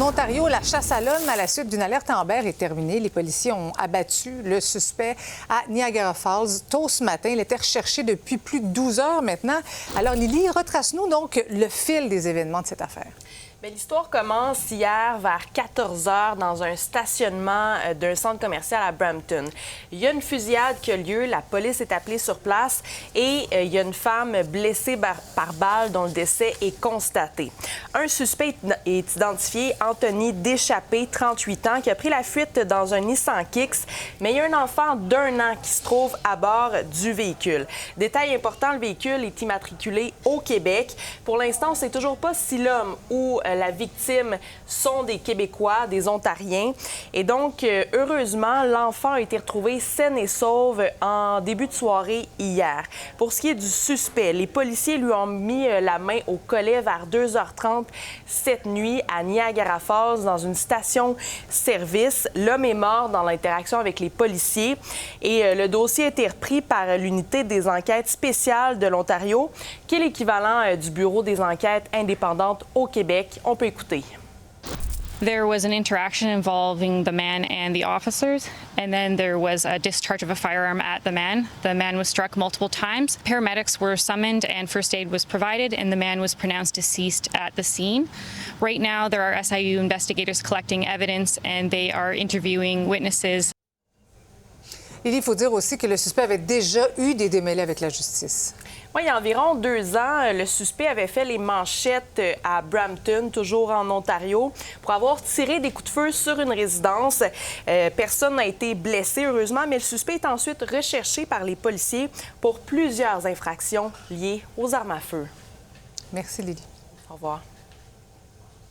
En Ontario, la chasse à l'homme à la suite d'une alerte Amber est terminée. Les policiers ont abattu le suspect à Niagara Falls tôt ce matin. Il était recherché depuis plus de 12 heures maintenant. Alors, Lily, retrace-nous donc le fil des événements de cette affaire. Bien, l'histoire commence hier vers 14 heures dans un stationnement d'un centre commercial à Brampton. Il y a une fusillade qui a lieu, la police est appelée sur place et il y a une femme blessée par balle dont le décès est constaté. Un suspect est identifié, Anthony Deschapé, 38 ans, qui a pris la fuite dans un Nissan Kicks, mais il y a un enfant d'1 an qui se trouve à bord du véhicule. Détail important, le véhicule est immatriculé au Québec. Pour l'instant, on ne sait toujours pas si l'homme ou la victime sont des Québécois, des Ontariens. Et donc, heureusement, l'enfant a été retrouvé saine et sauve en début de soirée hier. Pour ce qui est du suspect, les policiers lui ont mis la main au collet vers 2h30 cette nuit à Niagara Falls, dans une station-service. L'homme est mort dans l'interaction avec les policiers et le dossier a été repris par l'unité des enquêtes spéciales de l'Ontario, qui est l'équivalent du Bureau des enquêtes indépendantes au Québec. On peut écouter. There was an interaction involving the man and the officers, and then there was a discharge of a firearm at the man. The man was struck multiple times. Paramedics were summoned and first aid was provided, and the man was pronounced deceased at the scene. Right now, there are SIU investigators collecting evidence, and they are interviewing witnesses. Il faut dire aussi que le suspect avait déjà eu des démêlés avec la justice. Oui, il y a environ 2 ans, le suspect avait fait les manchettes à Brampton, toujours en Ontario, pour avoir tiré des coups de feu sur une résidence. Personne n'a été blessé, heureusement, mais le suspect est ensuite recherché par les policiers pour plusieurs infractions liées aux armes à feu. Merci, Lily. Au revoir.